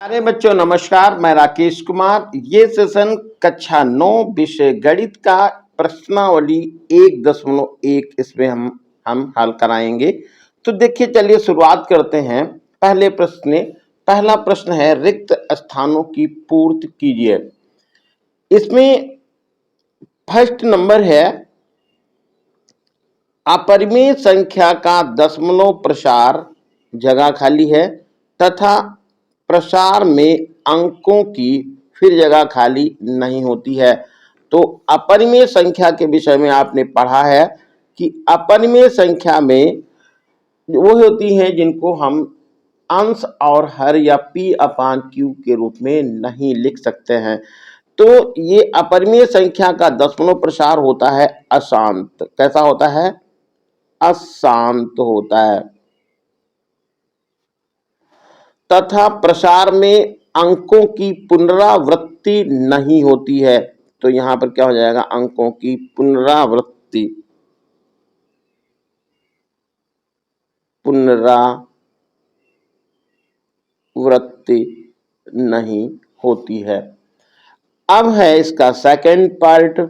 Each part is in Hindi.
प्यारे बच्चों नमस्कार, मैं राकेश कुमार। ये सेशन कक्षा 9 विषय गणित का प्रश्नावली 1.1 इसमें हम हल कराएंगे। तो देखिए, चलिए शुरुआत करते हैं। पहला प्रश्न है, रिक्त स्थानों की पूर्ति कीजिए। इसमें फर्स्ट नंबर है, अपरिमेय संख्या का दशमलव प्रसार जगह खाली है तथा प्रसार में अंकों की फिर जगह खाली नहीं होती है। तो अपरिमेय संख्या के विषय में आपने पढ़ा है कि अपरिमेय संख्या में वो होती हैं जिनको हम अंश और हर या p/q के रूप में नहीं लिख सकते हैं। तो ये अपरिमेय संख्या का दशमलव प्रसार होता है अशांत। कैसा होता है? अशांत होता है। तथा प्रसार में अंकों की पुनरावृत्ति नहीं होती है। तो यहां पर क्या हो जाएगा? अंकों की पुनरावृत्ति नहीं होती है। अब है इसका सेकंड पार्ट,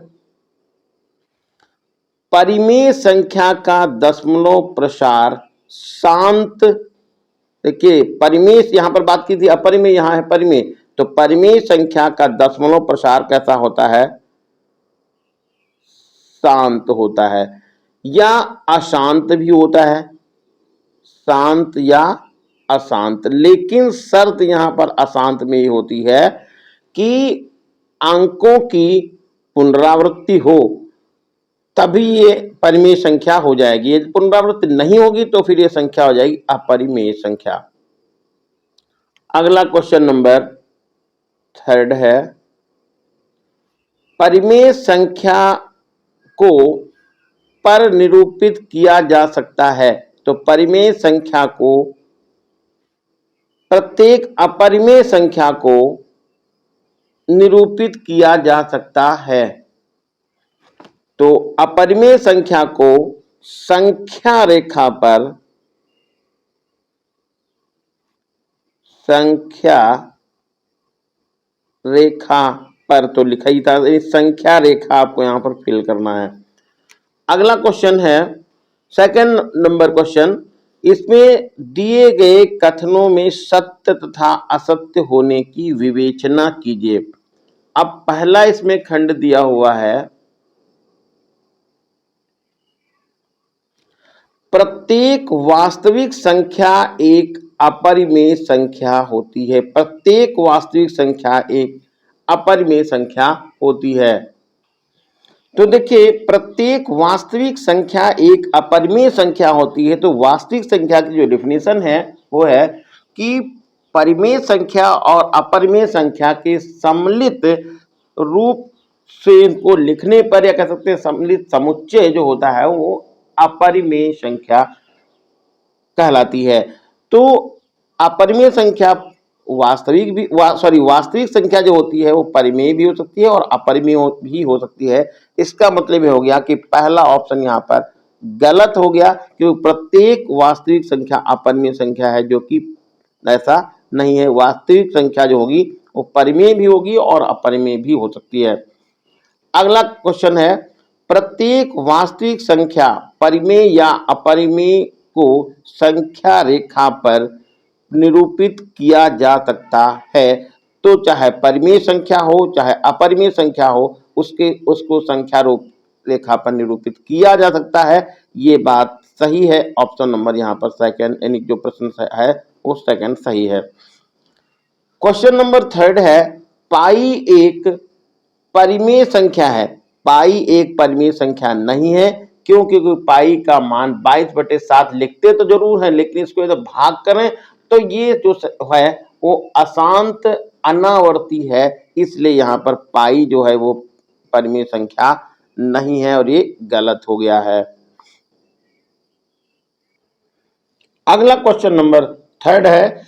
परिमेय संख्या का दशमलव प्रसार शांत। देखिए, परिमेय यहां पर बात की थी, अपरिमेय यहां है परिमेय। तो परिमेय संख्या का दशमलव प्रसार कैसा होता है? शांत होता है या अशांत भी होता है, शांत या अशांत। लेकिन शर्त यहां पर अशांत में ही होती है कि अंकों की पुनरावृत्ति हो, तभी ये परिमेय संख्या हो जाएगी। यदि पुनरावृत्ति नहीं होगी तो फिर ये संख्या हो जाएगी अपरिमेय संख्या। अगला क्वेश्चन नंबर 3 है, परिमेय संख्या को पर निरूपित किया जा सकता है। तो परिमेय संख्या को, प्रत्येक अपरिमेय संख्या को निरूपित किया जा सकता है। तो अपरिमेय संख्या को संख्या रेखा पर तो लिखा ही था, संख्या रेखा आपको यहां पर फिल करना है। अगला क्वेश्चन है, सेकंड नंबर क्वेश्चन, इसमें दिए गए कथनों में सत्य तथा असत्य होने की विवेचना कीजिए। अब पहला इसमें खंड दिया हुआ है, प्रत्येक वास्तविक संख्या एक अपरिमेय संख्या होती है। प्रत्येक वास्तविक संख्या एक अपरिमेय संख्या होती है। तो देखिए, प्रत्येक वास्तविक संख्या एक अपरिमेय संख्या होती है। तो वास्तविक संख्या की जो डेफिनेशन है वो है कि परिमेय संख्या और अपरिमेय संख्या के सम्मिलित रूप से इनको लिखने पर, या कह सकते हैं सम्मिलित समुच्चय जो होता है वो अपरिमेय संख्या कहलाती है। तो अपरिमेय संख्या वास्तविक संख्या जो होती है वो परिमेय भी हो सकती है और अपरिमेय भी हो सकती है। इसका मतलब ये हो गया कि पहला ऑप्शन यहाँ पर गलत हो गया, क्योंकि प्रत्येक वास्तविक संख्या अपरिमेय संख्या है, जो कि ऐसा नहीं है। वास्तविक संख्या जो होगी वो परिमेय भी होगी और अपरिमेय भी हो सकती है। अगला क्वेश्चन है, प्रत्येक वास्तविक संख्या परिमेय या अपरिमेय को संख्या रेखा पर निरूपित किया जा सकता है। तो चाहे परिमेय संख्या हो चाहे अपरिमेय संख्या हो, उसको संख्या रूप रेखा पर निरूपित किया जा सकता है। ये बात सही है। ऑप्शन नंबर यहाँ पर सेकंड, यानी जो प्रश्न है वो सेकंड सही है। क्वेश्चन नंबर 3 है, पाई एक परिमेय संख्या है। पाई एक परिमेय संख्या नहीं है, क्योंकि पाई का मान 22/7 लिखते तो जरूर है, लेकिन इसको यदि भाग करें तो ये जो है वो अशांत अनावर्ती है। इसलिए यहाँ पर पाई जो है वो परिमेय संख्या नहीं है और ये गलत हो गया है। अगला क्वेश्चन नंबर 3 है,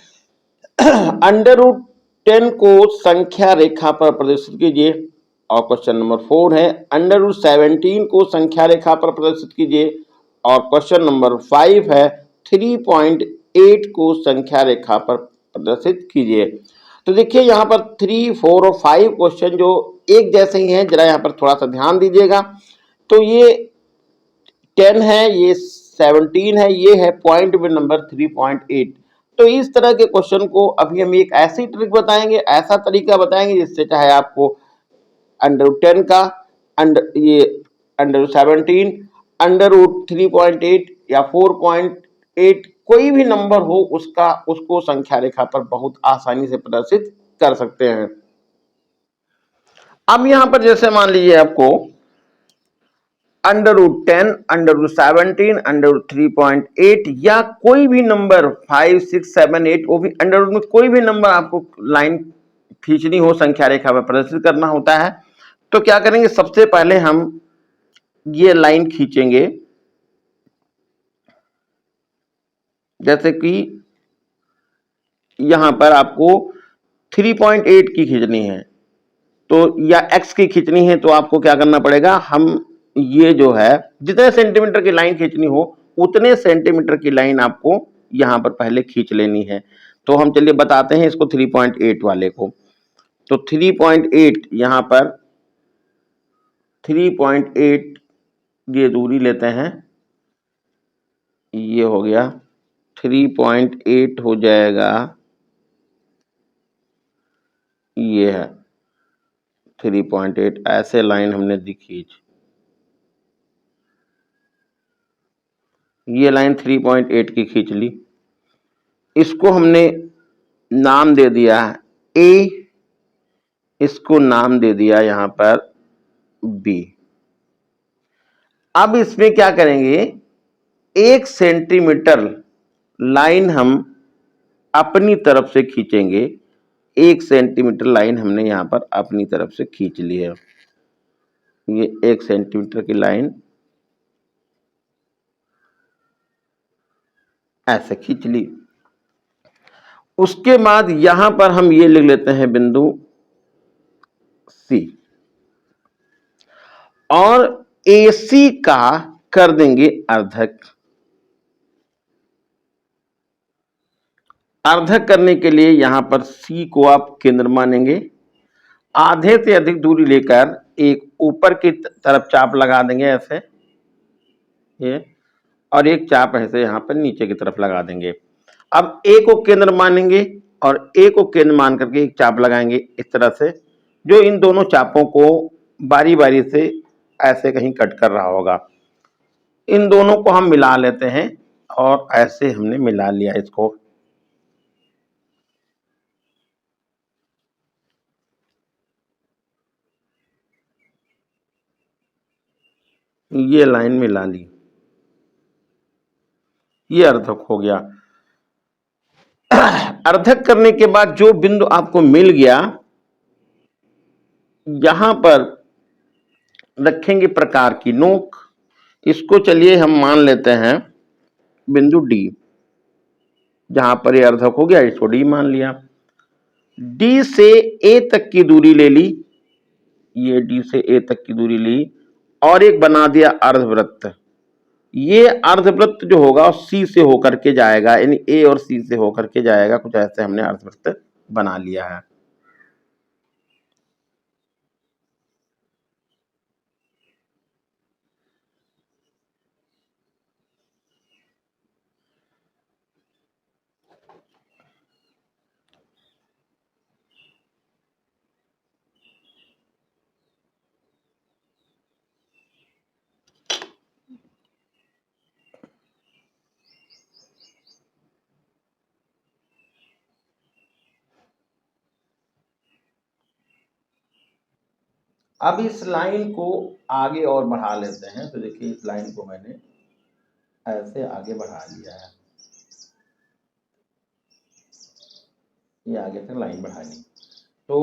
√10 को संख्या रेखा पर प्रदर्शित कीजिए। और क्वेश्चन नंबर 4 है, √17 को संख्या रेखा पर प्रदर्शित कीजिए। और क्वेश्चन नंबर 5 है, 3.8 को संख्या रेखा पर प्रदर्शित कीजिए। तो देखिए यहाँ पर 3, 4 और 5 क्वेश्चन जो एक जैसे ही हैं, जरा यहाँ पर थोड़ा सा ध्यान दीजिएगा। तो ये 10 है, ये 17 है, ये है पॉइंट में नंबर 3.8। तो इस तरह के क्वेश्चन को अभी हम एक ऐसी ट्रिक बताएंगे, ऐसा तरीका बताएंगे जिससे चाहे आपको अंडर 10 का अंडर 17, अंडर 3.8 या 4.8 कोई भी नंबर हो उसको संख्या रेखा पर बहुत आसानी से प्रदर्शित कर सकते हैं। अब यहां पर जैसे मान लीजिए आपको अंडर 10, अंडर 17, अंडर 3.8 या कोई भी नंबर 5, 6, 7, 8, वो भी अंडर में कोई भी नंबर आपको लाइन खींचनी हो, संख्या रेखा पर प्रदर्शित करना होता है। तो क्या करेंगे, सबसे पहले हम ये लाइन खींचेंगे, जैसे कि यहां पर आपको 3.8 की खींचनी है तो या x की खींचनी है, तो आपको क्या करना पड़ेगा, हम ये जो है जितने सेंटीमीटर की लाइन खींचनी हो उतने सेंटीमीटर की लाइन आपको यहां पर पहले खींच लेनी है। तो हम चलिए बताते हैं इसको 3.8 वाले को। तो 3.8 यहां पर 3.8 ये दूरी लेते हैं, ये हो गया 3.8 हो जाएगा, ये है 3.8। ऐसे लाइन हमने दी खींच, ये लाइन 3.8 की खींच ली। इसको हमने नाम दे दिया ए, इसको नाम दे दिया यहां पर बी। अब इसमें क्या करेंगे, 1 सेंटीमीटर लाइन हम अपनी तरफ से खींचेंगे। 1 सेंटीमीटर लाइन हमने यहां पर अपनी तरफ से खींच ली है। ये 1 सेंटीमीटर की लाइन ऐसे खींच ली। उसके बाद यहां पर हम ये लिख लेते हैं बिंदु सी, और AC का कर देंगे अर्धक। अर्धक करने के लिए यहां पर C को आप केंद्र मानेंगे, आधे से अधिक दूरी लेकर एक ऊपर की तरफ चाप लगा देंगे ऐसे, ये, और एक चाप ऐसे यहां पर नीचे की तरफ लगा देंगे। अब A को केंद्र मानेंगे और A को केंद्र मान करके एक चाप लगाएंगे इस तरह से, जो इन दोनों चापों को बारी बारी से ऐसे कहीं कट कर रहा होगा। इन दोनों को हम मिला लेते हैं और ऐसे हमने मिला लिया इसको। ये लाइन मिला ली, ये अर्धक हो गया। अर्धक करने के बाद जो बिंदु आपको मिल गया, यहां पर रखेंगे प्रकार की नोक। इसको चलिए हम मान लेते हैं बिंदु डी, जहां पर ये अर्धक हो गया इसको डी मान लिया। डी से ए तक की दूरी ले ली, ये डी से ए तक की दूरी ली और एक बना दिया अर्धवृत्त। ये अर्धवृत्त जो होगा सी से होकर के जाएगा, यानी ए और सी से होकर के जाएगा, कुछ ऐसे हमने अर्धवृत्त बना लिया है। अब इस लाइन को आगे और बढ़ा लेते हैं। तो देखिए इस लाइन को मैंने ऐसे आगे बढ़ा लिया है, ये आगे तक लाइन बढ़ा ली। तो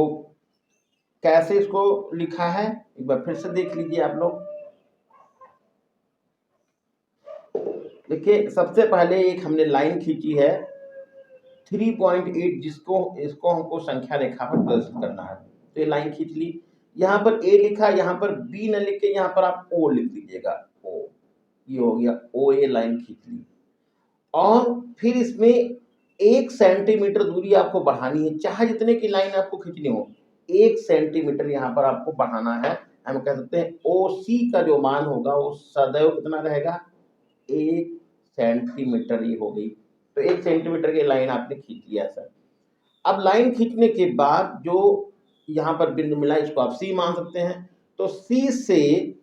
कैसे इसको लिखा है एक बार फिर से देख लीजिए आप लोग। देखिए सबसे पहले एक हमने लाइन खींची है 3.8, इसको हमको संख्या रेखा पर प्रदर्शित करना है। तो ये लाइन खींच ली, यहाँ पर ए लिखा, यहाँ पर बी न लिख के यहाँ पर आप ओ लिख लीजिएगा, ओ, ये हो गया ओ, ए लाइन खींच ली। और फिर इसमें 1 सेंटीमीटर दूरी आपको बढ़ानी है, चाहे जितने की लाइन आपको खींचनी हो, 1 सेंटीमीटर यहाँ पर आपको बढ़ाना है। हम कह सकते हैं OC का जो मान होगा वो सदैव कितना रहेगा, 1 सेंटीमीटर ये हो गई। तो 1 सेंटीमीटर की लाइन आपने खींच लिया सर। अब लाइन खींचने के बाद जो यहाँ पर बिंदु मिला इसको आप C मान सकते हैं। तो C से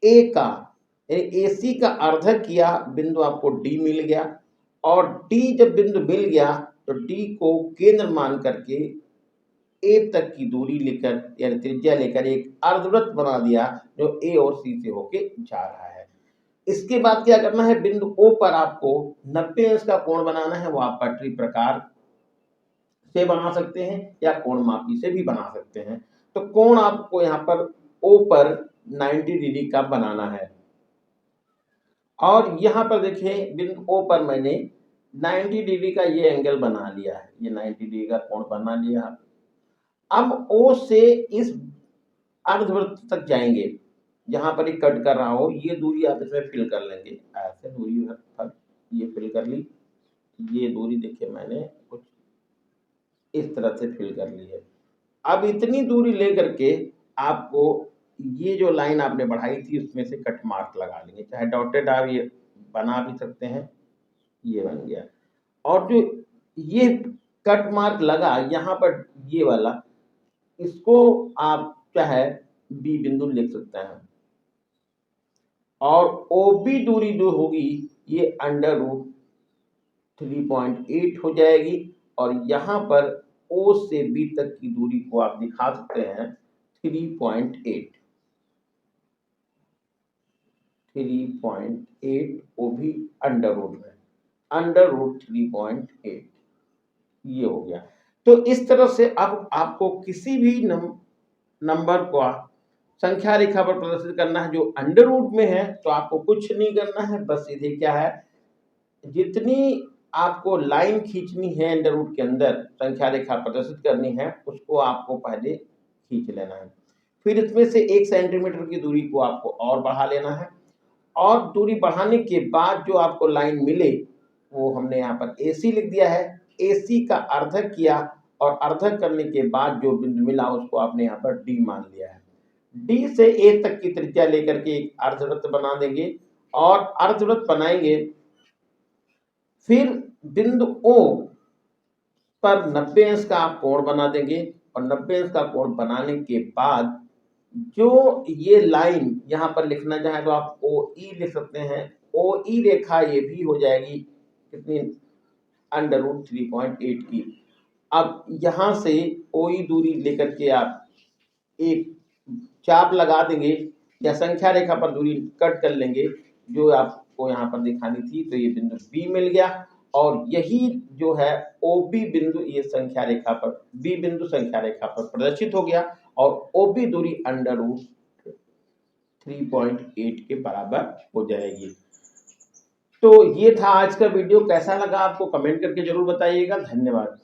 A का यानी AC का अर्धक किया बिंदु आपको D मिल गया, और D जब बिंदु मिल गया तो D को केंद्र मान करके A तक की दूरी लेकर यानी त्रिज्या लेकर एक अर्धवृत्त बना दिया जो A और C से होके जा रहा है। इसके बाद क्या करना है, बिंदु O पर आपको 90 अंश का कोण बनाना है। वो आप पटरी प्रकार से बना सकते हैं या कोण मापी से भी बना सकते हैं। तो कोण आपको यहाँ पर O पर 90 डिग्री का बनाना है, और यहाँ पर देखिए बिंदु O पर मैंने 90 डिग्री का ये एंगल बना लिया है, ये 90 डिग्री का कोण बना लिया। अब O से इस अर्धवृत्त तक जाएंगे, जहां पर ये कट कर रहा हो ये दूरी आप इसमें फिल कर लेंगे। ऐसे दूरी ये फिल कर ली, ये दूरी देखिए मैंने कुछ इस तरह से फिल कर ली है। अब इतनी दूरी लेकर के आपको ये जो लाइन आपने बढ़ाई थी उसमें से कट मार्क लगा लेंगे, चाहे डॉटेड आप ये बना भी सकते हैं, ये बन गया। और जो ये कट मार्क लगा यहाँ पर ये वाला, इसको आप चाहे B बिंदु लिख सकते हैं, और OB दूरी जो होगी ये √3.8 हो जाएगी, और यहाँ पर O से B तक की दूरी को आप दिखा सकते हैं 3.8 वो भी √3.8 ये हो गया। तो इस तरह से अब आपको किसी भी नंबर को संख्या रेखा पर प्रदर्शित करना है जो अंडर रूट में है, तो आपको कुछ नहीं करना है, बस सीधे क्या है, जितनी आपको लाइन खींचनी है अंडर रूट के अंदर संख्या रेखा प्रदर्शित करनी है उसको आपको पहले खींच लेना है। फिर इसमें से 1 सेंटीमीटर की दूरी को आपको और बढ़ा लेना है, और दूरी बढ़ाने के बाद जो आपको लाइन मिले वो हमने यहाँ पर AC लिख दिया है। AC का अर्धक किया, और अर्धक करने के बाद जो बिंदु मिला उसको आपने यहाँ पर D मान लिया है। D से A तक की त्रिज्या लेकर के एक अर्धवृत्त बना देंगे, और अर्धवृत्त बनाएंगे। फिर बिंदु O पर 90 अंश का आप कोण बना देंगे, और 90 अंश का कोण बनाने के बाद जो ये लाइन यहाँ पर लिखना चाहे तो आप OE लिख सकते हैं। OE रेखा ये भी हो जाएगी कितनी, √3.8 की। अब यहाँ से OE दूरी लेकर के आप एक चाप लगा देंगे या संख्या रेखा पर दूरी कट कर लेंगे जो आपको यहाँ पर दिखानी थी। तो ये बिंदु B मिल गया, और यही जो है OB बिंदु ये संख्या रेखा पर B बिंदु संख्या रेखा पर प्रदर्शित हो गया, और OB दूरी √3.8 के बराबर हो जाएगी। तो ये था आज का वीडियो, कैसा लगा आपको कमेंट करके जरूर बताइएगा। धन्यवाद।